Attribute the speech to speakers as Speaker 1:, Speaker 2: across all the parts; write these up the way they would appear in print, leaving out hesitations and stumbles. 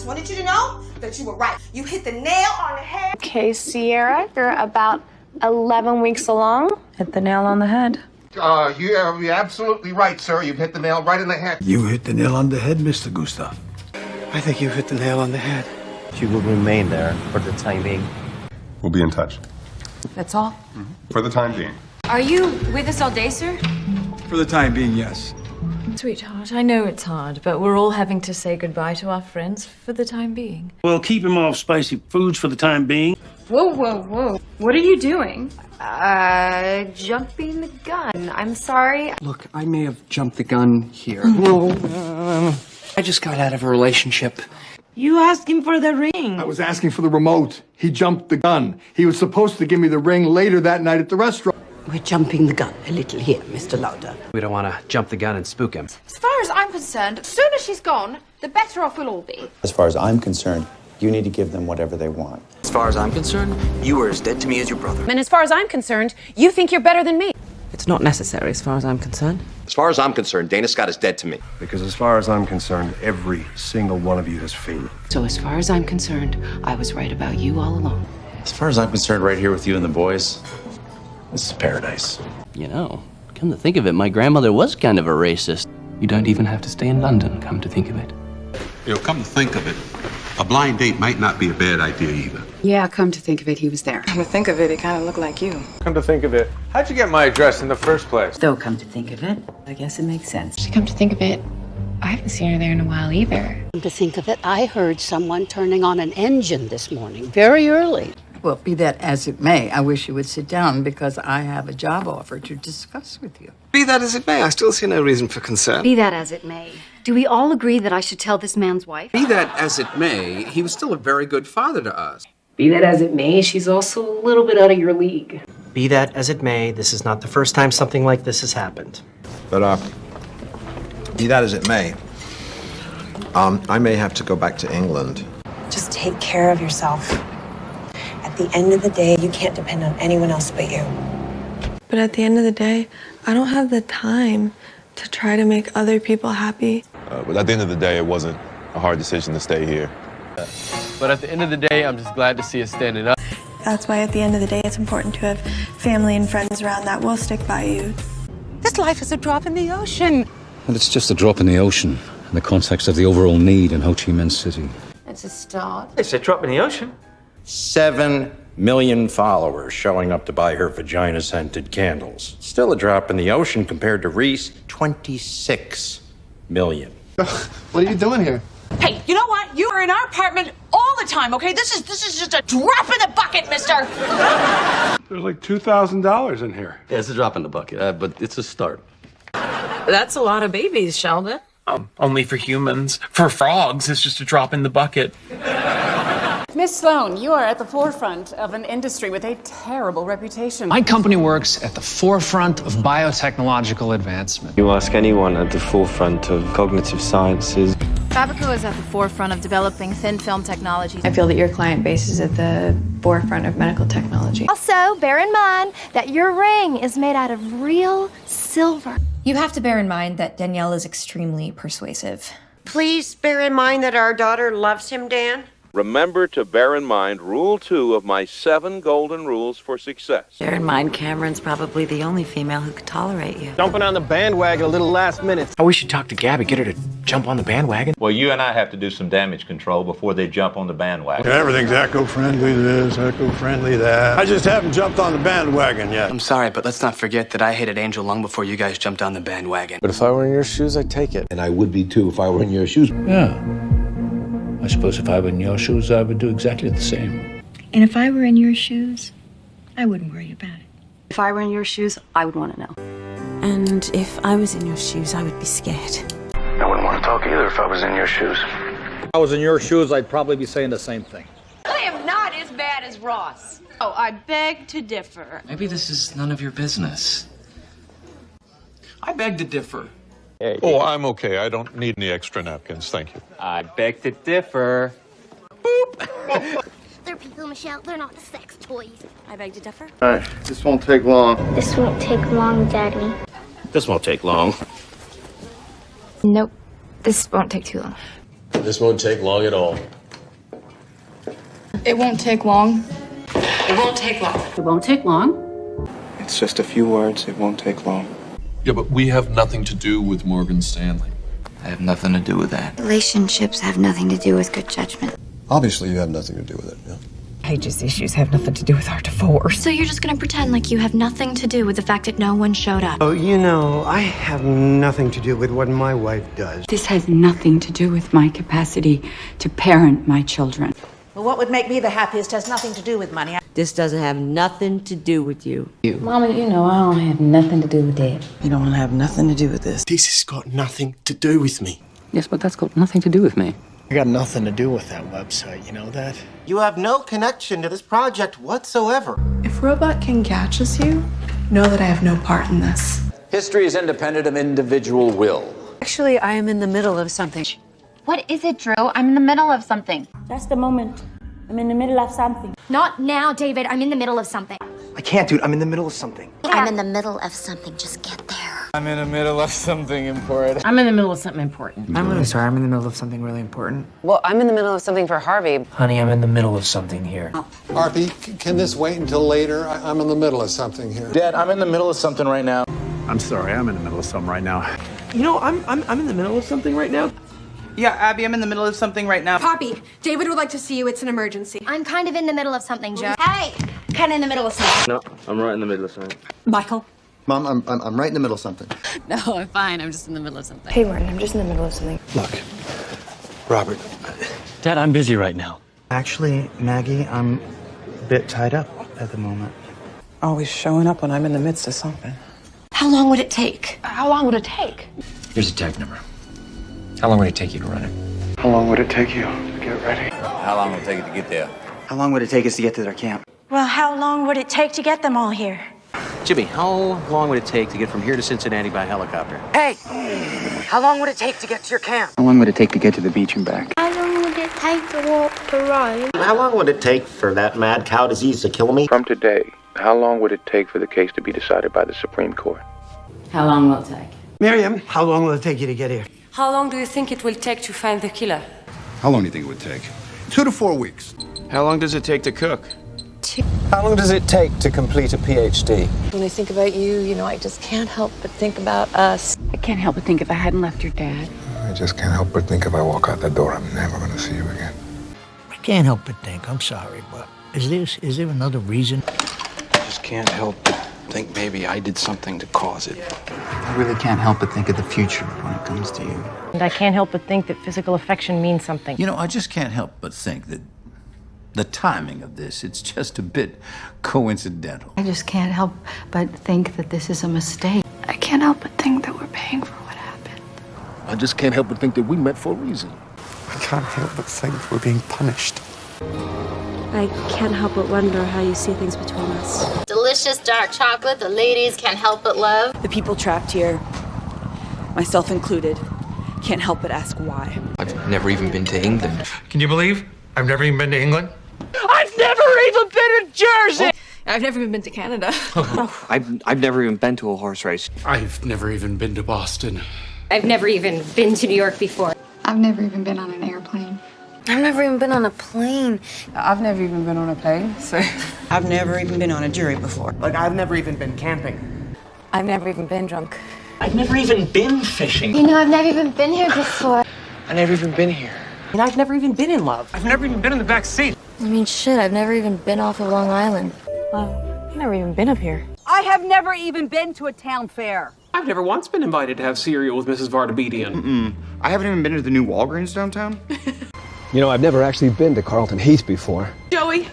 Speaker 1: just wanted you to know that you were right. You hit the nail on the head.
Speaker 2: Okay, Sierra, you're about 11 weeks along. Hit the nail on the head.
Speaker 3: You're absolutely right, sir. You've hit the nail right in the head.
Speaker 4: You hit the nail on the head, Mr. Gustav.
Speaker 5: I think you hit the nail on the head.
Speaker 6: She will remain there for the time being.
Speaker 7: We'll be in touch.
Speaker 8: That's all?
Speaker 7: For the time being.
Speaker 8: Are you with us all day, sir?
Speaker 4: For the time being, yes.
Speaker 9: Sweetheart, I know it's hard, but we're all having to say goodbye to our friends for the time being.
Speaker 10: Well, keep him off spicy foods for the time being.
Speaker 2: Whoa, whoa, whoa. What are you doing?
Speaker 9: Jumping the gun. I'm sorry.
Speaker 5: Look, I may have jumped the gun here. I just got out of a relationship.
Speaker 9: You asked him for the ring.
Speaker 4: I was asking for the remote. He jumped the gun. He was supposed to give me the ring later that night at the restaurant.
Speaker 11: We're jumping the gun a little here, Mr. Lauder.
Speaker 6: We don't want to jump the gun and spook him.
Speaker 1: As far as I'm concerned, the sooner she's gone, the better off we'll all be.
Speaker 12: As far as I'm concerned, you need to give them whatever they want.
Speaker 5: As far as I'm concerned, you are as dead to me as your brother.
Speaker 8: And as far as I'm concerned, you think you're better than me.
Speaker 11: It's not necessary as far as I'm concerned.
Speaker 13: As far as I'm concerned, Dana Scott is dead to me.
Speaker 7: Because as far as I'm concerned, every single one of you has failed.
Speaker 11: So as far as I'm concerned, I was right about you all along.
Speaker 12: As far as I'm concerned, right here with you and the boys, this is paradise.
Speaker 6: You know, come to think of it, my grandmother was kind of a racist. You don't even have to stay in London, come to think of it.
Speaker 14: Come to think of it, a blind date might not be a bad idea either.
Speaker 11: Yeah, come to think of it, he was there.
Speaker 2: Come to think of it, he kind of looked like you.
Speaker 5: Come to think of it, how'd you get my address in the first place?
Speaker 11: Though, come to think of it, I guess it makes sense.
Speaker 2: Come to think of it, I haven't seen her there in a while either.
Speaker 11: Come to think of it, I heard someone turning on an engine this morning, very early.
Speaker 8: Well, be that as it may, I wish you would sit down because I have a job offer to discuss with you.
Speaker 5: Be that as it may, I still see no reason for concern.
Speaker 9: Be that as it may. Do we all agree that I should tell this man's wife?
Speaker 13: Be that as it may, he was still a very good father to us.
Speaker 9: Be that as it may, she's also a little bit out of your league.
Speaker 6: Be that as it may, this is not the first time something like this has happened.
Speaker 3: But, be that as it may, I may have to go back to England.
Speaker 1: Just take care of yourself. At the end of the day, you can't depend on anyone else but you.
Speaker 2: But at the end of the day, I don't have the time to try to make other people happy.
Speaker 7: But at the end of the day, it wasn't a hard decision to stay here.
Speaker 6: But at the end of the day, I'm just glad to see us standing up.
Speaker 2: That's why at the end of the day, it's important to have family and friends around that will stick by you.
Speaker 11: This life is a drop in the ocean.
Speaker 4: Well, it's just a drop in the ocean in the context of the overall need in Ho Chi Minh City.
Speaker 9: It's a start.
Speaker 5: It's a drop in the ocean.
Speaker 12: 7 million followers showing up to buy her vagina-scented candles. Still a drop in the ocean compared to Reese, 26 million.
Speaker 5: What are you doing here?
Speaker 1: Hey, you know what? You are in our apartment all the time, okay? This is just a drop in the bucket, mister.
Speaker 4: There's like $2,000 in here.
Speaker 6: Yeah, it's a drop in the bucket, but it's a start.
Speaker 9: That's a lot of babies, Sheldon.
Speaker 10: Only for humans. For frogs, it's just a drop in the bucket.
Speaker 9: Miss Sloan, you are at the forefront of an industry with a terrible reputation.
Speaker 5: My company works at the forefront of biotechnological advancement.
Speaker 6: You ask anyone at the forefront of cognitive sciences.
Speaker 2: Fabrico is at the forefront of developing thin film technology.
Speaker 9: I feel that your client base is at the forefront of medical technology.
Speaker 2: Also, bear in mind that your ring is made out of real silver.
Speaker 9: You have to bear in mind that Danielle is extremely persuasive.
Speaker 1: Please bear in mind that our daughter loves him, Dan.
Speaker 14: Remember to bear in mind Rule 2 of my 7 golden rules for success.
Speaker 11: Bear in mind, Cameron's probably the only female who could tolerate you.
Speaker 5: Jumping on the bandwagon a little last minute.
Speaker 6: Oh, we should talk to Gabby, get her to jump on the bandwagon.
Speaker 14: Well, you and I have to do some damage control before they jump on the bandwagon.
Speaker 4: Everything's eco-friendly this, eco-friendly that. I just haven't jumped on the bandwagon yet.
Speaker 6: I'm sorry, but let's not forget that I hated Angel long before you guys jumped on the bandwagon.
Speaker 5: But if I were in your shoes, I'd take it.
Speaker 3: And I would be too if I were in your shoes.
Speaker 4: Yeah. I suppose if I were in your shoes, I would do exactly the same.
Speaker 9: And if I were in your shoes, I wouldn't worry about it.
Speaker 2: If I were in your shoes, I would want to know.
Speaker 11: And if I was in your shoes, I would be scared.
Speaker 4: I wouldn't want to talk either if I was in your shoes.
Speaker 5: If I was in your shoes, I'd probably be saying the same thing.
Speaker 1: I am not as bad as Ross. Oh, I beg to differ.
Speaker 6: Maybe this is none of your business.
Speaker 5: I beg to differ.
Speaker 7: Oh, I'm okay. I don't need any extra napkins. Thank you.
Speaker 6: I beg to differ.
Speaker 2: They're people, Michelle. They're not sex toys.
Speaker 9: I beg to differ.
Speaker 4: All right, this won't take long.
Speaker 2: This won't take long, Daddy.
Speaker 6: This won't take long.
Speaker 2: Nope. This won't take too long.
Speaker 15: This won't take long at all.
Speaker 16: It won't take long.
Speaker 11: It won't take long.
Speaker 16: It won't take long.
Speaker 15: It's just a few words. It won't take long.
Speaker 10: Yeah, but we have nothing to do with Morgan Stanley.
Speaker 15: I have nothing to do with that.
Speaker 17: Relationships have nothing to do with good judgment.
Speaker 7: Obviously, you have nothing to do with it, yeah.
Speaker 18: Page's issues have nothing to do with our divorce.
Speaker 17: So you're just gonna pretend like you have nothing to do with the fact that no one showed up?
Speaker 19: Oh, you know, I have nothing to do with what my wife does.
Speaker 18: This has nothing to do with my capacity to parent my children.
Speaker 20: Well, what would make me the happiest has nothing to do with money.
Speaker 21: This doesn't have nothing to do with you.
Speaker 18: Mama, you know I don't have nothing to do with that.
Speaker 19: You don't have nothing to do with this. This has got nothing to do with me.
Speaker 6: Yes, but that's got nothing to do with me.
Speaker 19: I got nothing to do with that website, you know that? You have no connection to this project whatsoever.
Speaker 2: If Robot can catch us, you know that I have no part in this.
Speaker 22: History is independent of individual will.
Speaker 11: Actually, I am in the middle of something.
Speaker 23: What is it, Drew? I'm in the middle of something.
Speaker 24: That's the moment. I'm in the middle of something.
Speaker 23: Not now, David. I'm in the middle of something.
Speaker 19: I can't, dude. I'm in the middle of something.
Speaker 23: I'm in the middle of something. Just get there.
Speaker 15: I'm in the middle of something important.
Speaker 18: I'm in the middle of something important.
Speaker 19: I'm really sorry. I'm in the middle of something really important.
Speaker 11: Well, I'm in the middle of something for Harvey.
Speaker 19: Honey, I'm in the middle of something here.
Speaker 7: Harvey, can this wait until later? I'm in the middle of something here.
Speaker 15: Dad, I'm in the middle of something right now.
Speaker 4: I'm sorry, I'm in the middle of something right now.
Speaker 19: You know, I'm in the middle of something right now.
Speaker 20: Yeah, Abby, I'm in the middle of something right now.
Speaker 2: Poppy, David would like to see you. It's an emergency.
Speaker 23: I'm kind of in the middle of something, Joe. Hey! Kind of in the middle of something.
Speaker 15: No, I'm right in the middle of something.
Speaker 18: Michael?
Speaker 7: Mom, I'm right in the middle of something.
Speaker 18: No, I'm fine. I'm just in the middle of something.
Speaker 2: Hey, Martin, I'm just in the middle of something.
Speaker 19: Look, Robert.
Speaker 15: Dad, I'm busy right now.
Speaker 19: Actually, Maggie, I'm a bit tied up at the moment.
Speaker 20: Always showing up when I'm in the midst of something.
Speaker 18: How long would it take?
Speaker 2: How long would it take?
Speaker 15: Here's a tag number. How long would it take you to run it?
Speaker 19: How long would it take you to get ready?
Speaker 15: How long would it take you to get there?
Speaker 19: How long would it take us to get to their camp?
Speaker 24: Well, how long would it take to get them all here?
Speaker 15: Jimmy, how long would it take to get from here to Cincinnati by helicopter?
Speaker 24: Hey! How long would it take to get to your camp?
Speaker 19: How long would it take to get to the beach and back?
Speaker 23: How long would it take to walk to Rome?
Speaker 19: How long would it take for that mad cow disease to kill me?
Speaker 15: From today, how long would it take for the case to be decided by the Supreme Court?
Speaker 18: How long will it take?
Speaker 19: Miriam, how long will it take you to get here?
Speaker 24: How long do you think it will take to find the killer?
Speaker 7: How long do you think it would take? 2 to 4 weeks.
Speaker 15: How long does it take to cook?
Speaker 19: How long does it take to complete a PhD?
Speaker 2: When I think about you, you know, I just can't help but think about us.
Speaker 18: I can't help but think if I hadn't left your dad.
Speaker 7: I just can't help but think if I walk out that door, I'm never going to see you again.
Speaker 19: I can't help but think, I'm sorry, but is there another reason?
Speaker 15: I just can't help but think maybe I did something to cause it.
Speaker 19: I really can't help but think of the future when it comes to you.
Speaker 24: And I can't help but think that physical affection means something.
Speaker 12: You know, I just can't help but think that the timing of this, it's just a bit coincidental.
Speaker 18: I just can't help but think that this is a mistake.
Speaker 2: I can't help but think that we're paying for what happened.
Speaker 15: I just can't help but think that we met for a reason.
Speaker 19: I can't help but think we're being punished.
Speaker 24: I can't help but wonder how you see things between us.
Speaker 23: Delicious dark chocolate the ladies can't help but love.
Speaker 20: The people trapped here, myself included, can't help but ask why.
Speaker 15: I've never even been to England.
Speaker 19: Can you believe I've never even been to England?
Speaker 20: I've never even been to Jersey!
Speaker 2: I've never even been to Canada.
Speaker 15: I've never even been to a horse race.
Speaker 19: I've never even been to Boston.
Speaker 23: I've never even been to New York before.
Speaker 18: I've never even been on an airplane.
Speaker 24: I've never even been on a plane.
Speaker 20: I've never even been on a plane, so. I've never even been on a jury before.
Speaker 19: Like, I've never even been camping.
Speaker 24: I've never even been drunk.
Speaker 19: I've never even been fishing.
Speaker 23: You know, I've never even been here before.
Speaker 19: I've never even been here.
Speaker 20: And I've never even been in love.
Speaker 19: I've never even been in the back seat.
Speaker 24: I mean, shit, I've never even been off of Long Island. Wow, I've never even been up here.
Speaker 20: I have never even been to a town fair.
Speaker 10: I've never once been invited to have cereal with Mrs. Vardabedian.
Speaker 19: I haven't even been to the new Walgreens downtown.
Speaker 15: You know, I've never actually been to Carlton Heath before.
Speaker 24: Joey,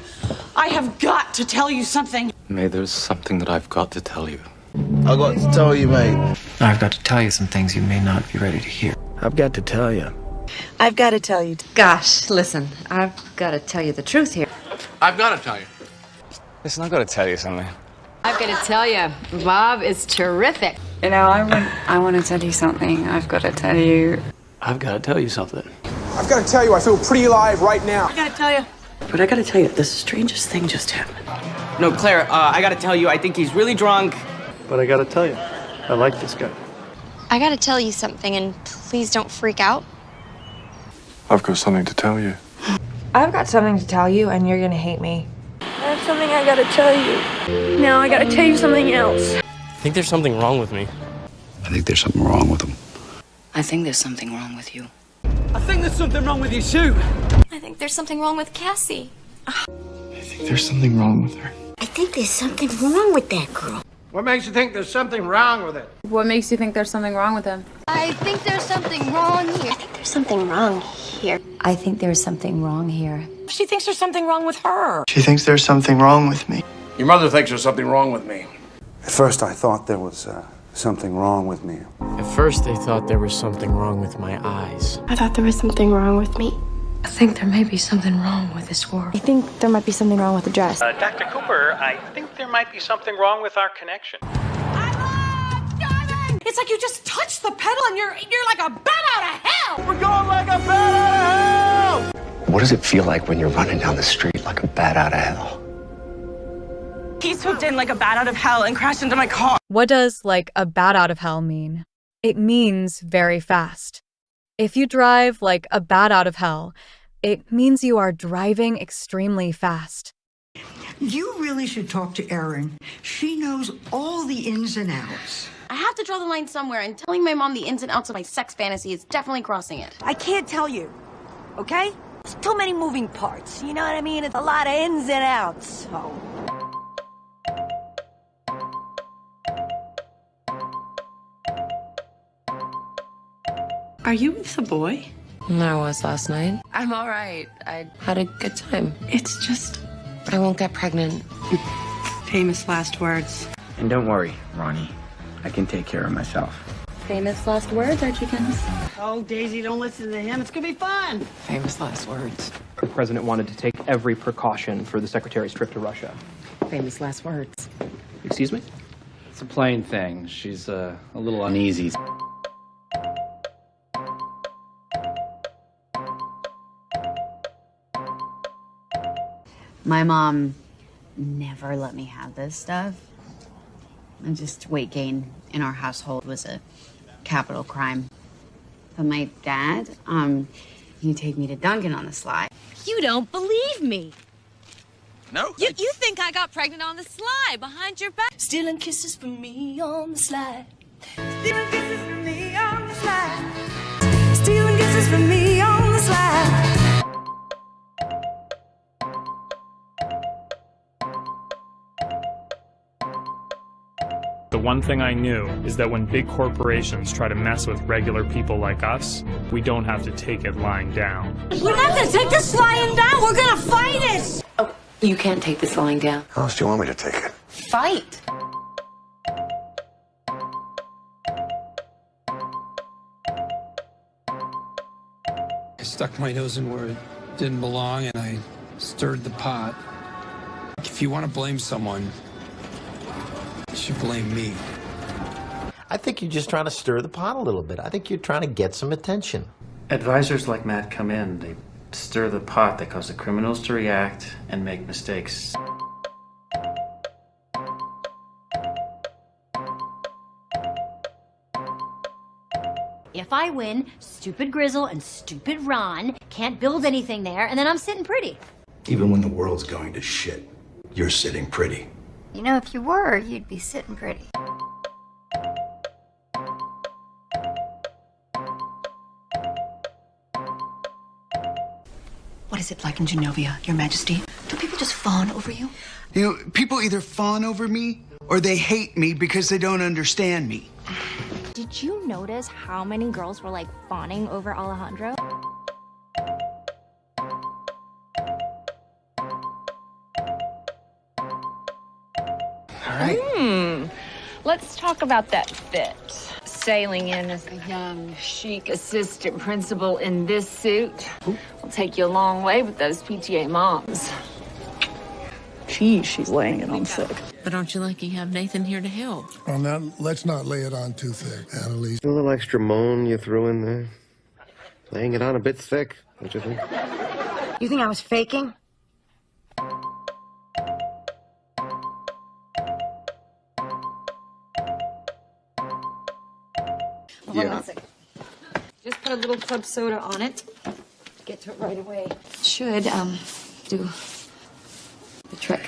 Speaker 24: I have got to tell you something.
Speaker 15: May, there's something that I've got to tell you.
Speaker 7: I got to tell you, mate.
Speaker 19: I've got to tell you some things you may not be ready to hear. I've got to tell you.
Speaker 20: I've got to tell you.
Speaker 11: Gosh, listen, I've got to tell you the truth here.
Speaker 15: I've got to tell you. Listen, I've got to tell you something.
Speaker 18: I've got to tell you, Bob is terrific.
Speaker 16: You know, I want to tell you something. I've got to tell you.
Speaker 15: I've got to tell you something.
Speaker 19: I've got to tell you, I feel pretty alive right now.
Speaker 20: I got to tell you. But I got to tell you, the strangest thing just happened.
Speaker 25: No, Claire, I got to tell you, I think he's really drunk.
Speaker 19: But I got to tell you, I like this guy.
Speaker 23: I gotta tell you something, and please don't freak out.
Speaker 1: I've got something to tell you.
Speaker 24: I've got something to tell you, and you're gonna hate me. I have something I gotta tell you. Now I gotta tell you something else.
Speaker 3: I think there's something wrong with me.
Speaker 15: I think there's something wrong with him.
Speaker 8: I think there's something wrong with you.
Speaker 25: I think there's something wrong with you, Sue.
Speaker 17: I think there's something wrong with Cassie.
Speaker 1: I think there's something wrong with her.
Speaker 23: I think there's something wrong with that girl.
Speaker 19: What makes you think there's something wrong with it?
Speaker 16: What makes you think there's something wrong with him?
Speaker 23: I think there's something wrong here. I think there's something wrong here.
Speaker 8: I think there's something wrong here.
Speaker 20: She thinks there's something wrong with her.
Speaker 1: She thinks there's something wrong with me.
Speaker 15: Your mother thinks there's something wrong with me.
Speaker 7: At first, I thought there was something wrong with me.
Speaker 3: At first, I thought there was something wrong with my eyes.
Speaker 24: I thought there was something wrong with me.
Speaker 8: I think there may be something wrong with this world.
Speaker 24: I think there might be something wrong with the dress.
Speaker 10: Dr. Cooper, I think there might be something wrong with our connection.
Speaker 20: It's like you just touched the pedal and you're like a bat out of hell.
Speaker 19: We're going like a bat out of hell!
Speaker 15: What does it feel like when you're running down the street like a bat out of hell?
Speaker 20: He swooped in like a bat out of hell and crashed into my car.
Speaker 13: What does, like, a bat out of hell mean? It means very fast. If you drive like a bat out of hell, it means you are driving extremely fast.
Speaker 20: You really should talk to Erin. She knows all the ins and outs.
Speaker 23: I have to draw the line somewhere, and telling my mom the ins and outs of my sex fantasy is definitely crossing it.
Speaker 20: I can't tell you, okay? There's too many moving parts, you know what I mean? It's a lot of ins and outs, so...
Speaker 8: Are you with a boy?
Speaker 24: I was last night.
Speaker 8: I'm all right. I had a good time.
Speaker 24: It's just...
Speaker 8: I won't get pregnant. Famous last words.
Speaker 15: And don't worry, Ronnie. I can take care of myself.
Speaker 24: Famous last words, our chickens.
Speaker 20: Oh, Daisy, don't listen to him. It's gonna be fun.
Speaker 8: Famous last words.
Speaker 3: The president wanted to take every precaution for the secretary's trip to Russia.
Speaker 8: Famous last words.
Speaker 3: Excuse me?
Speaker 15: It's a plain thing. She's a little uneasy.
Speaker 8: My mom never let me have this stuff. And just weight gain in our household was a capital crime. But my dad, he'd take me to Dunkin' on the sly.
Speaker 17: You don't believe me.
Speaker 15: No?
Speaker 17: You think I got pregnant on the sly behind your back?
Speaker 20: Stealing kisses from me on the slide. Stealing kisses from me on the slide. Stealing kisses from me on the slide.
Speaker 10: The one thing I knew is that when big corporations try to mess with regular people like us, we don't have to take it lying down.
Speaker 20: We're not gonna take this lying down. We're gonna fight it.
Speaker 8: Oh, you can't take this lying down.
Speaker 7: How else do you want me to take it?
Speaker 8: Fight.
Speaker 15: I stuck my nose in where it didn't belong and I stirred the pot. If you want to blame someone, you should blame me.
Speaker 19: I think you're just trying to stir the pot a little bit. I think you're trying to get some attention.
Speaker 15: Advisors like Matt come in, they stir the pot, they cause the criminals to react and make mistakes.
Speaker 23: If I win, stupid Grizzle and stupid Ron can't build anything there, and then I'm sitting pretty.
Speaker 7: Even when the world's going to shit, you're sitting pretty.
Speaker 23: You know, if you were, you'd be sitting pretty.
Speaker 20: What is it like in Genovia, Your Majesty? Do people just fawn over you?
Speaker 14: You know, people either fawn over me or they hate me because they don't understand me.
Speaker 17: Did you notice how many girls were like fawning over Alejandro?
Speaker 15: All right.
Speaker 16: Let's talk about that fit. Sailing in as a young, chic assistant principal in this suit will take you a long way with those PTA moms.
Speaker 20: Geez, she's laying it on thick.
Speaker 8: But aren't you lucky you have Nathan here to help?
Speaker 4: Well, now, let's not lay it on too thick, Annalise.
Speaker 7: A little extra moan you threw in there. Laying it on a bit thick, don't you think?
Speaker 20: You think I was faking?
Speaker 16: Hold on a second. Just put a little club soda on it.
Speaker 23: to it right away. Should, do the trick.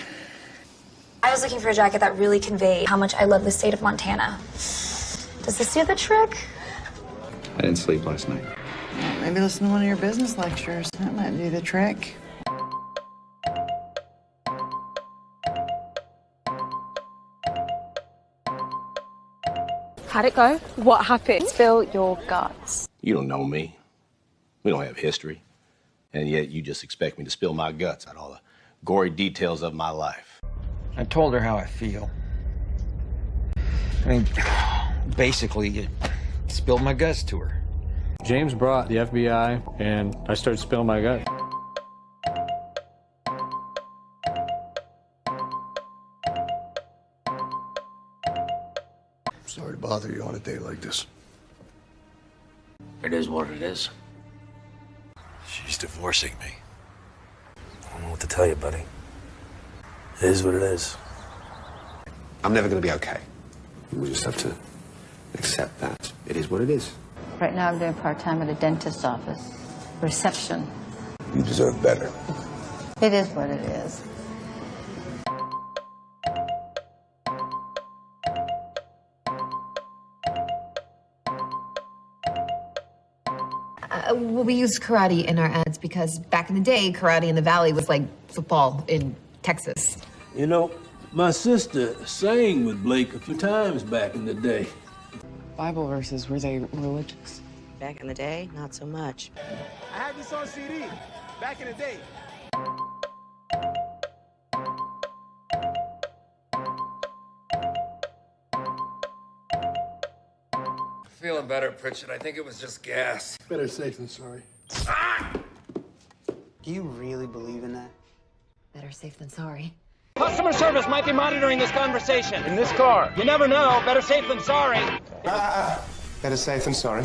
Speaker 24: I was looking for a jacket that really conveyed how much I love the state of Montana. Does this do the trick?
Speaker 5: I didn't sleep last night.
Speaker 6: Maybe listen to one of your business lectures. That might do the trick.
Speaker 24: How'd it go? What happened? Spill your guts.
Speaker 9: You don't know me. We don't have history. And yet you just expect me to spill my guts out all the gory details of my life.
Speaker 15: I told her how I feel. I mean, basically, you spilled my guts to her.
Speaker 10: James brought the FBI, and I started spilling my guts.
Speaker 4: Sorry to bother you on a day like this.
Speaker 12: It is what it is.
Speaker 5: She's divorcing me. I don't know what to tell you, buddy. It is what it is.
Speaker 19: I'm never going to be okay. We just have to accept that. It is what it is.
Speaker 23: Right now I'm doing part-time at a dentist's office. Reception.
Speaker 19: You deserve better.
Speaker 23: It is what it is.
Speaker 21: Well, we use karate in our ads because back in the day, karate in the Valley was like football in Texas.
Speaker 22: You know, my sister sang with Blake a few times back in the day.
Speaker 6: Bible verses, were they religious?
Speaker 26: Back in the day, not so much.
Speaker 19: I had this on CD back in the day.
Speaker 5: Feeling better, Pritchett. I think it was just gas.
Speaker 4: Better safe than sorry.
Speaker 6: Do you really believe in that?
Speaker 21: Better safe than sorry.
Speaker 25: Customer service might be monitoring this conversation.
Speaker 5: In this car.
Speaker 25: You never know. Better safe than sorry.
Speaker 19: Better safe than sorry.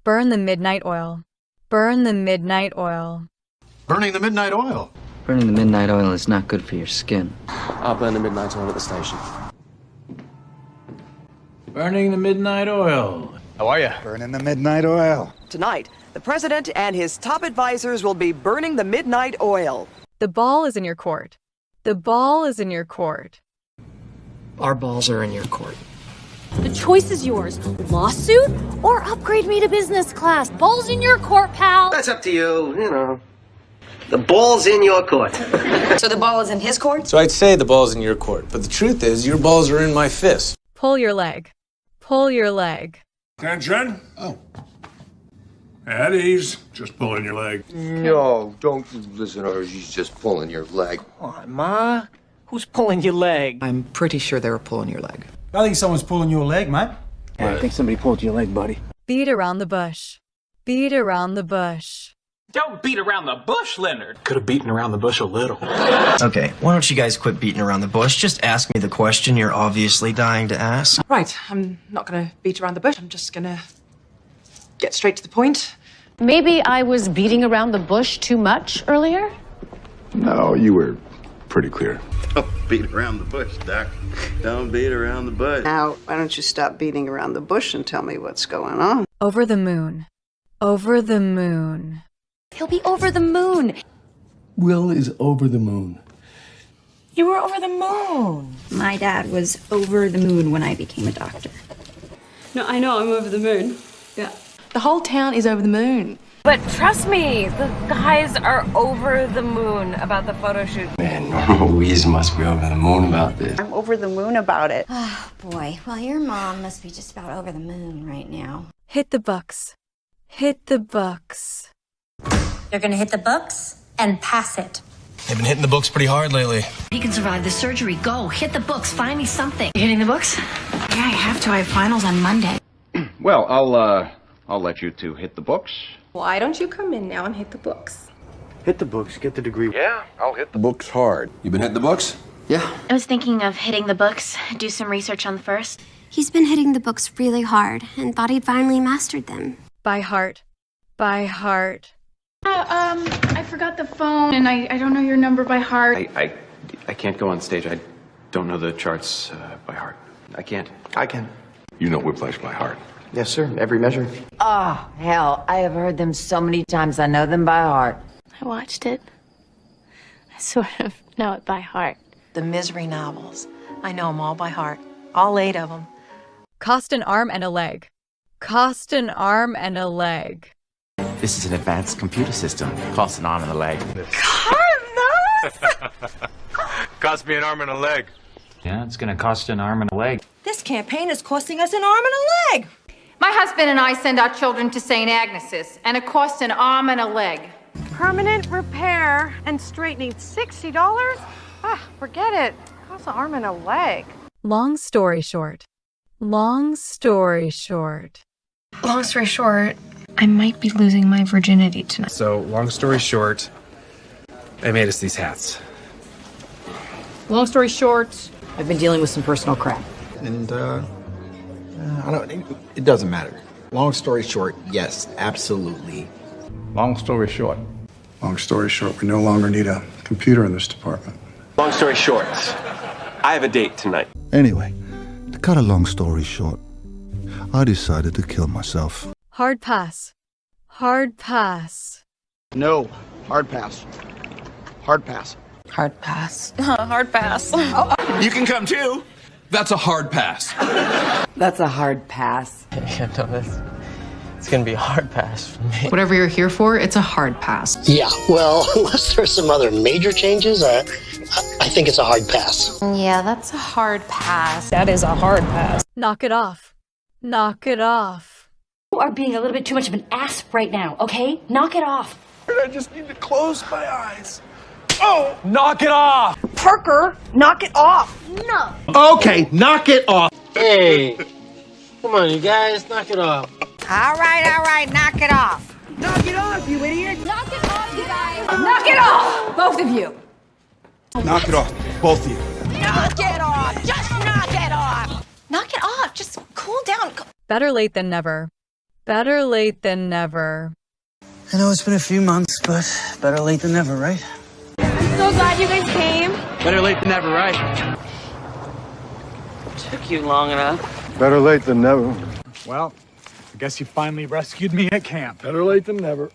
Speaker 13: Burn the midnight oil. Burn the midnight oil.
Speaker 5: Burning the midnight oil.
Speaker 27: Burning the midnight oil is not good for your skin.
Speaker 5: I'll burn the midnight oil at the station.
Speaker 22: Burning the midnight oil.
Speaker 5: How are you?
Speaker 6: Burning the midnight oil.
Speaker 28: Tonight, the president and his top advisors will be burning the midnight oil.
Speaker 13: The ball is in your court. The ball is in your court.
Speaker 27: Our balls are in your court.
Speaker 23: The choice is yours. Lawsuit or upgrade me to business class. Ball's in your court, pal.
Speaker 19: That's up to you, you know. The ball's in your court.
Speaker 21: So the ball is in his court?
Speaker 22: So I'd say the ball's in your court, but the truth is your balls are in my fist.
Speaker 13: Pull your leg. Pull your leg.
Speaker 5: Attention. Oh. At ease. Just pulling your leg.
Speaker 7: No, don't listen to her. She's just pulling your leg.
Speaker 25: Come on, Ma. Who's pulling your leg?
Speaker 6: I'm pretty sure they were pulling your leg.
Speaker 22: I think someone's pulling your leg, mate.
Speaker 27: Yeah, I think somebody pulled your leg, buddy.
Speaker 13: Beat around the bush. Beat around the bush.
Speaker 25: Don't beat around the bush, Leonard.
Speaker 22: Could have beaten around the bush a little.
Speaker 29: Okay, why don't you guys quit beating around the bush? Just ask me the question you're obviously dying to ask.
Speaker 6: Right, I'm not gonna beat around the bush. I'm just gonna get straight to the point.
Speaker 23: Maybe I was beating around the bush too much earlier?
Speaker 4: No, you were pretty clear.
Speaker 7: Don't beat around the bush, Doc. Don't beat around the bush.
Speaker 6: Now, why don't you stop beating around the bush and tell me what's going on?
Speaker 13: Over the moon. Over the moon.
Speaker 23: He'll be over the moon.
Speaker 22: Will is over the moon.
Speaker 23: You were over the moon.
Speaker 24: My dad was over the moon when I became a doctor. No, I know, I'm over the moon. Yeah.
Speaker 6: The whole town is over the moon.
Speaker 16: But trust me, the guys are over the moon about the photo shoot.
Speaker 5: Man, Norma Louise must be over the moon about this.
Speaker 6: I'm over the moon about it.
Speaker 23: Oh, boy. Well, your mom must be just about over the moon right now.
Speaker 13: Hit the bucks. Hit the bucks.
Speaker 23: You're gonna hit the books and pass it.
Speaker 5: They've been hitting the books pretty hard lately.
Speaker 23: You can survive the surgery. Go, hit the books. Find me something.
Speaker 24: You hitting the books? Yeah, I have to. I have finals on Monday.
Speaker 12: Well, I'll let you two hit the books.
Speaker 24: Why don't you come in now and hit the books?
Speaker 7: Hit the books, get the degree.
Speaker 12: Yeah, I'll hit the
Speaker 4: Books hard.
Speaker 5: You been hitting the books?
Speaker 6: Yeah.
Speaker 24: I was thinking of hitting the books, do some research on the first.
Speaker 23: He's been hitting the books really hard and thought he'd finally mastered them.
Speaker 13: By heart. By heart.
Speaker 24: I forgot the phone and I don't know your number by heart.
Speaker 5: I can't go on stage. I
Speaker 1: don't know the charts by heart.
Speaker 19: I can't. I can.
Speaker 1: You know Whiplash by heart.
Speaker 19: Yes, sir. Every measure.
Speaker 2: Oh, hell. I have heard them so many times, I know them by heart.
Speaker 3: I watched it. I sort of know it by heart.
Speaker 8: The Misery novels. I know them all by heart. All 8 of them.
Speaker 13: Cost an arm and a leg. Cost an arm and a leg.
Speaker 11: This is an advanced computer system. Cost an arm and a leg.
Speaker 14: Cost me an arm and a leg.
Speaker 10: Yeah, it's gonna cost an arm and a leg.
Speaker 8: This campaign is costing us an arm and a leg.
Speaker 16: My husband and I send our children to St. Agnes's, and it costs an arm and a leg.
Speaker 24: Permanent repair and straightening, $60? Forget it. Costs an arm and a leg.
Speaker 13: Long story short. Long story short.
Speaker 24: Long story short, I might be losing my virginity tonight.
Speaker 15: So, long story short, they made us these hats.
Speaker 2: Long story short, I've been dealing with some personal crap.
Speaker 17: And, it doesn't matter. Long story short, yes, absolutely.
Speaker 4: Long story short. Long story short, we no longer need a computer in this department.
Speaker 14: Long story short, I have a date tonight.
Speaker 18: Anyway, to cut a long story short, I decided to kill myself.
Speaker 13: Hard pass. Hard pass.
Speaker 17: No. Hard pass. Hard pass.
Speaker 2: Hard pass.
Speaker 8: Hard pass.
Speaker 14: You can come too. That's a hard pass.
Speaker 2: That's a hard pass.
Speaker 27: Yeah, no, it's gonna be a hard pass for me.
Speaker 2: Whatever you're here for, it's a hard pass.
Speaker 20: Yeah, well, unless there's some other major changes, I think it's a hard pass.
Speaker 16: Yeah, that's a hard pass.
Speaker 24: That is a hard pass.
Speaker 13: Knock it off. Knock it off.
Speaker 23: You are being a little bit too much of an ass right now, okay? Knock it off.
Speaker 14: I just need to close my eyes. Oh, knock it off.
Speaker 24: Parker, knock it off.
Speaker 23: No.
Speaker 17: Okay, knock it off.
Speaker 27: Hey, come on, you guys, knock it off.
Speaker 2: All right, knock it off.
Speaker 8: Knock it off, you idiot.
Speaker 16: Knock it off, you guys.
Speaker 2: Knock it off, both of you.
Speaker 17: Knock it off, both of you.
Speaker 8: Knock it off. Just knock it off. Knock it off. Just cool down.
Speaker 13: Better late than never. Better late than never.
Speaker 27: I know it's been a few months, but better late than never, right?
Speaker 24: I'm so glad you guys came.
Speaker 27: Better late than never, right? Took you long enough.
Speaker 4: Better late than never.
Speaker 14: Well, I guess you finally rescued me at camp.
Speaker 4: Better late than never.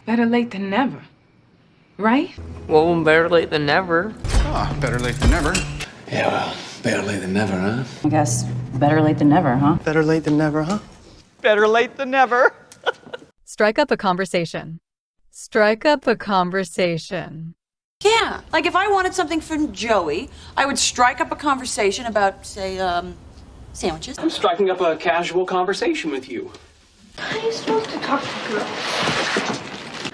Speaker 6: Better late than never. Right?
Speaker 27: Well, better late than never.
Speaker 17: Better late than never.
Speaker 14: Yeah, well, better late than never, huh?
Speaker 2: I guess better late than never, huh?
Speaker 27: Better late than never, huh?
Speaker 14: Better late than never.
Speaker 13: Strike up a conversation. Strike up a conversation.
Speaker 8: Yeah, like if I wanted something from Joey, I would strike up a conversation about, say, sandwiches.
Speaker 25: I'm striking up a casual conversation with you.
Speaker 24: How are you supposed to talk to girls?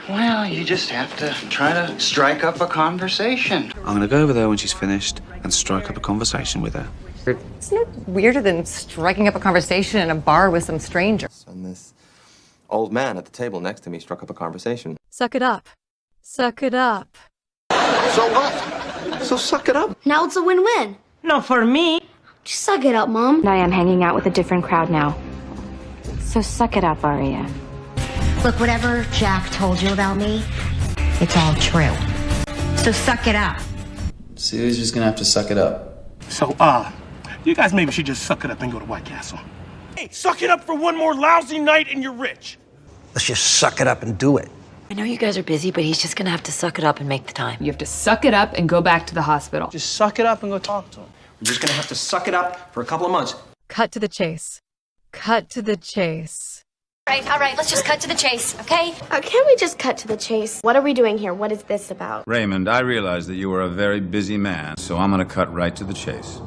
Speaker 27: Well, you just have to try to strike up a conversation.
Speaker 14: I'm gonna go over there when she's finished and strike up a conversation with her.
Speaker 2: Isn't it weirder than striking up a conversation in a bar with some stranger?
Speaker 14: And this old man at the table next to me struck up a conversation.
Speaker 13: Suck it up. Suck it up.
Speaker 17: So what? So suck it up.
Speaker 23: Now it's a win-win.
Speaker 24: No, for me.
Speaker 23: Just suck it up, Mom.
Speaker 3: I am hanging out with a different crowd now. So suck it up, Aria.
Speaker 23: Look, whatever Jack told you about me, it's all true. So suck it up.
Speaker 27: Celia's just gonna have to suck it up.
Speaker 14: So, you guys maybe should just suck it up and go to White Castle. Hey, suck it up for one more lousy night and you're rich.
Speaker 17: Let's just suck it up and do it.
Speaker 23: I know you guys are busy, but he's just gonna have to suck it up and make the time.
Speaker 2: You have to suck it up and go back to the hospital.
Speaker 14: Just suck it up and go talk to him.
Speaker 29: We're just gonna have to suck it up for a couple of months.
Speaker 13: Cut to the chase. Cut to the chase.
Speaker 23: All right, let's just cut to the chase, okay?
Speaker 24: Can't we just cut to the chase? What are we doing here? What is this about?
Speaker 14: Raymond, I realize that you are a very busy man, so I'm gonna cut right to the chase.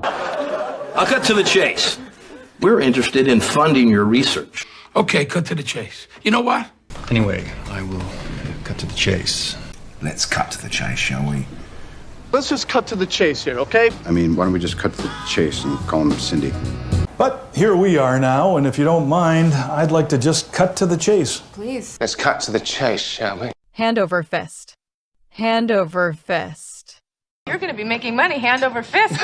Speaker 14: I'll cut to the chase. We're interested in funding your research. Okay, cut to the chase. You know what?
Speaker 17: Anyway, I will cut to the chase. Let's cut to the chase, shall we?
Speaker 14: Let's just cut to the chase here, okay?
Speaker 4: I mean, why don't we just cut to the chase and call him Cindy?
Speaker 14: But here we are now, and if you don't mind, I'd like to just cut to the chase.
Speaker 2: Please.
Speaker 17: Let's cut to the chase, shall we?
Speaker 13: Hand over fist. Hand over fist.
Speaker 24: You're going to be making money hand over fist.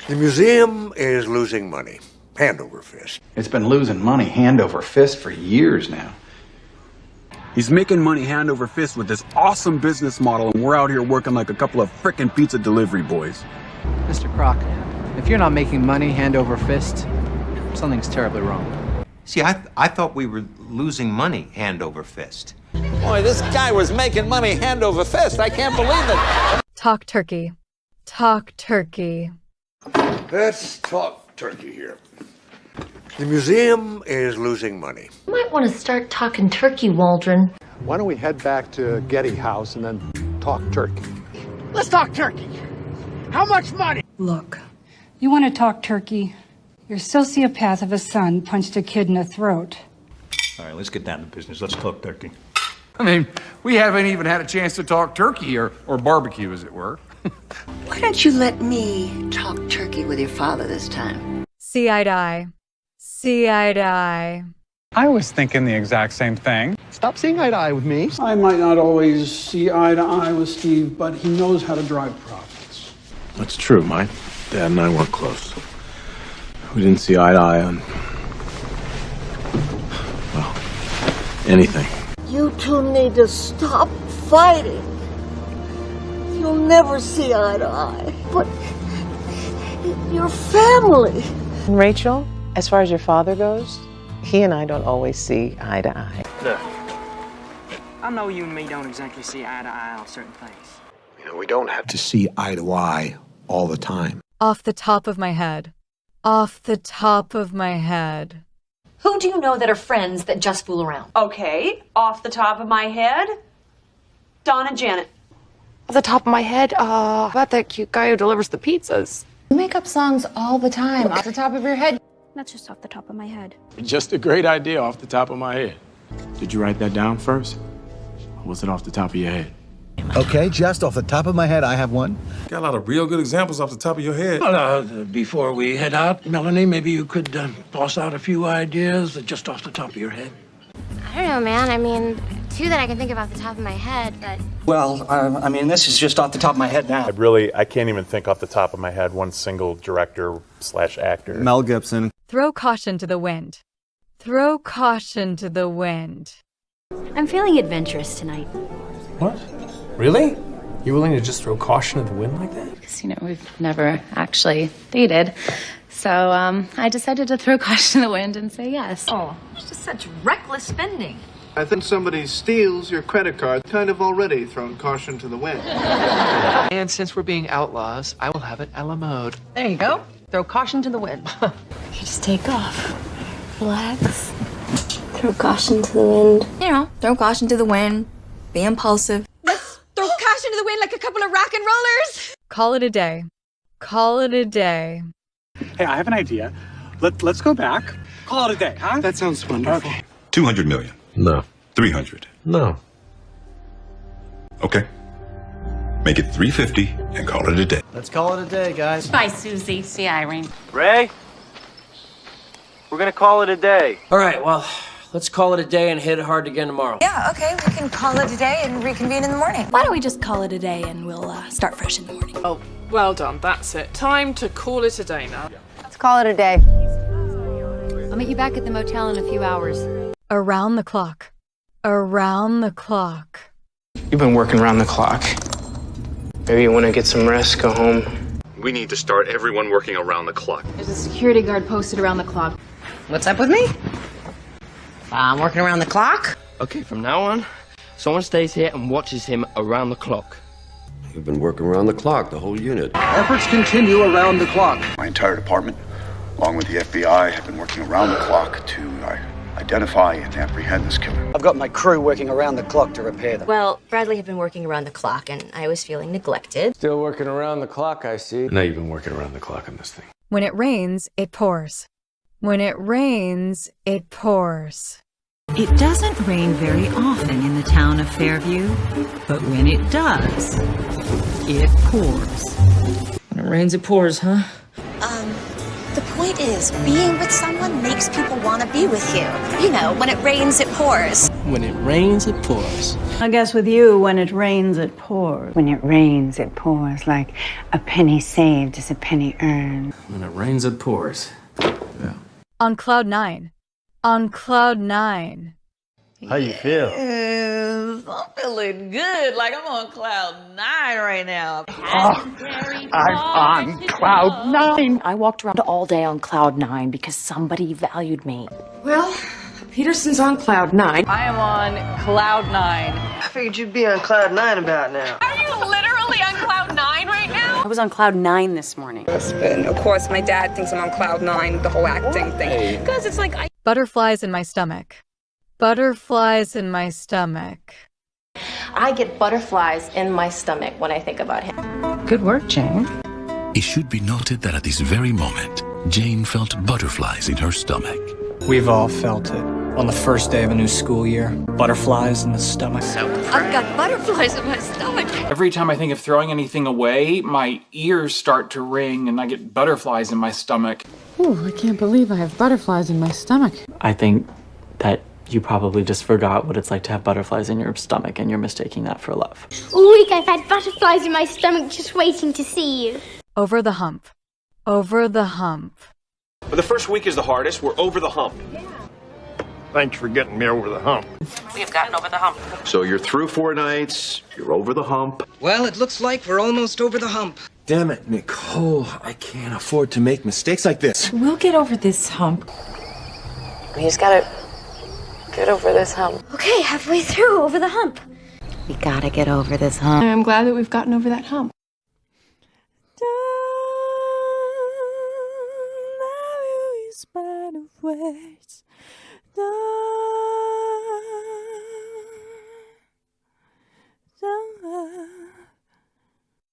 Speaker 17: The museum is losing money. Hand over fist.
Speaker 14: It's been losing money hand over fist for years now.
Speaker 1: He's making money hand over fist with this awesome business model, and we're out here working like a couple of frickin' pizza delivery boys.
Speaker 5: Mr. Croc, if you're not making money hand over fist, something's terribly wrong.
Speaker 7: See, I thought we were losing money hand over fist.
Speaker 9: Boy, this guy was making money hand over fist. I can't believe it.
Speaker 13: Talk turkey. Talk turkey.
Speaker 12: Let's talk turkey here. The museum is losing money.
Speaker 23: You might want to start talking turkey, Waldron.
Speaker 4: Why don't we head back to Getty House and then talk turkey?
Speaker 9: Let's talk turkey. How much money?
Speaker 21: Look, you want to talk turkey? Your sociopath of a son punched a kid in the throat.
Speaker 14: All right, let's get down to business. Let's talk turkey.
Speaker 22: I mean, we haven't even had a chance to talk turkey or barbecue, as it were.
Speaker 8: Why don't you let me talk turkey with your father this time?
Speaker 13: See eye to eye. See eye to eye.
Speaker 26: I was thinking the exact same thing.
Speaker 4: Stop seeing eye to eye with me.
Speaker 28: I might not always see eye to eye with Steve, but he knows how to drive profits.
Speaker 17: That's true. My dad and I weren't close. We didn't see eye to eye on, well, anything.
Speaker 30: You two need to stop fighting. You'll never see eye to eye, but you're family.
Speaker 31: Rachel, as far as your father goes, he and I don't always see eye to eye.
Speaker 5: Look, I know you and me don't exactly see eye to eye on certain things.
Speaker 12: You know, we don't have to see eye to eye all the time.
Speaker 13: Off the top of my head. Off the top of my head.
Speaker 23: Who do you know that are friends that just fool around?
Speaker 8: Okay, off the top of my head, Don and Janet.
Speaker 24: Off the top of my head, about that cute guy who delivers the pizzas.
Speaker 23: You make up songs all the time off the top of your head.
Speaker 24: That's just off the top of my head.
Speaker 1: Just a great idea off the top of my head. Did you write that down first? Or was it off the top of your head?
Speaker 18: Okay, just off the top of my head, I have one.
Speaker 17: Got a lot of real good examples off the top of your head.
Speaker 9: Well, before we head out, Melanie, maybe you could toss out a few ideas just off the top of your head.
Speaker 23: I don't know, man. I mean, two that I can think of off the top of my head, but...
Speaker 5: Well, I mean, this is just off the top of my head now.
Speaker 10: I can't even think off the top of my head one single director/actor.
Speaker 29: Mel Gibson.
Speaker 13: Throw caution to the wind. Throw caution to the wind.
Speaker 23: I'm feeling adventurous tonight.
Speaker 5: What? Really? You're willing to just throw caution to the wind like that?
Speaker 16: Because, we've never actually dated. So I decided to throw caution to the wind and say yes.
Speaker 23: Oh, it's just such reckless spending.
Speaker 32: I think somebody steals your credit card, kind of already thrown caution to the wind.
Speaker 5: And since we're being outlaws, I will have it a la mode.
Speaker 24: There you go. Throw caution to the wind.
Speaker 23: You just take off. Relax. Throw caution to the wind.
Speaker 24: Throw caution to the wind. Be impulsive. Let's throw caution to the wind like a couple of rock and rollers.
Speaker 13: Call it a day. Call it a day.
Speaker 15: Hey, I have an idea. Let's go back. Call it a day, huh?
Speaker 32: That sounds wonderful.
Speaker 15: Okay.
Speaker 17: 200 million.
Speaker 12: No.
Speaker 17: 300.
Speaker 12: No.
Speaker 17: Okay. Make it 350 and call it a day.
Speaker 29: Let's call it a day, guys.
Speaker 16: Bye, Susie. See Irene.
Speaker 29: Ray? We're gonna call it a day.
Speaker 5: All right, well, let's call it a day and hit it hard again tomorrow.
Speaker 24: Yeah, okay. We can call it a day and reconvene in the morning. Why don't we just call it a day and we'll start fresh in the morning?
Speaker 6: Oh, well done. That's it. Time to call it a day now.
Speaker 24: Let's call it a day.
Speaker 23: I'll meet you back at the motel in a few hours.
Speaker 13: Around the clock. Around the clock.
Speaker 5: You've been working around the clock. Maybe you want to get some rest, go home.
Speaker 17: We need to start everyone working around the clock.
Speaker 16: There's a security guard posted around the clock.
Speaker 24: What's up with me? I'm working around the clock.
Speaker 5: Okay, from now on, someone stays here and watches him around the clock.
Speaker 32: We've been working around the clock, the whole unit.
Speaker 12: Efforts continue around the clock. My entire department, along with the FBI, have been working around the clock to identify and apprehend this killer.
Speaker 5: I've got my crew working around the clock to repair them.
Speaker 23: Well, Bradley had been working around the clock, and I was feeling neglected.
Speaker 5: Still working around the clock, I see.
Speaker 17: Now you've been working around the clock on this thing.
Speaker 13: When it rains, it pours. When it rains, it pours.
Speaker 33: It doesn't rain very often in the town of Fairview, but when it does, it pours.
Speaker 5: When it rains, it pours, huh?
Speaker 24: The point is, being with someone makes people want to be with you. When it rains, it pours.
Speaker 5: When it rains, it pours.
Speaker 24: I guess with you, when it rains, it pours.
Speaker 33: When it rains, it pours. Like a penny saved is a penny earned.
Speaker 5: When it rains, it pours. Yeah.
Speaker 13: On cloud nine. On cloud nine.
Speaker 29: How you feel?
Speaker 2: I'm feeling good. Like I'm on cloud 9 right now.
Speaker 3: I'm on cloud 9.
Speaker 4: I walked around all day on cloud 9 because somebody valued me.
Speaker 6: Well, Peterson's on cloud 9.
Speaker 4: I am on cloud 9.
Speaker 31: I figured you'd be on cloud 9 about now.
Speaker 2: Are you literally on cloud 9 right now?
Speaker 4: I was on cloud 9 this morning.
Speaker 24: And of course, my dad thinks I'm on cloud 9, the whole acting thing. Because it's like
Speaker 13: Butterflies in my stomach. Butterflies in my stomach.
Speaker 4: I get butterflies in my stomach when I think about him. Good work, Jane.
Speaker 7: It should be noted that at this very moment, Jane felt butterflies in her stomach.
Speaker 5: We've all felt it. On the first day of a new school year, butterflies in the stomach.
Speaker 24: I've got butterflies in my stomach.
Speaker 11: Every time I think of throwing anything away, my ears start to ring and I get butterflies in my stomach.
Speaker 24: Ooh, I can't believe I have butterflies in my stomach.
Speaker 14: I think that you probably just forgot what it's like to have butterflies in your stomach and you're mistaking that for love.
Speaker 24: All week I've had butterflies in my stomach just waiting to see you.
Speaker 13: Over the hump. Over the hump.
Speaker 19: But the first week is the hardest. We're over the hump.
Speaker 3: Thanks for getting me over the hump.
Speaker 2: We have gotten over the hump.
Speaker 19: So you're through 4 nights. You're over the hump.
Speaker 31: Well, it looks like we're almost over the hump.
Speaker 19: Damn it, Nicole. I can't afford to make mistakes like this.
Speaker 24: We'll get over this hump.
Speaker 31: We just gotta get over this hump.
Speaker 24: Okay, halfway through, over the hump.
Speaker 4: We gotta get over this hump.
Speaker 24: I'm glad that we've gotten over that hump.
Speaker 23: Words.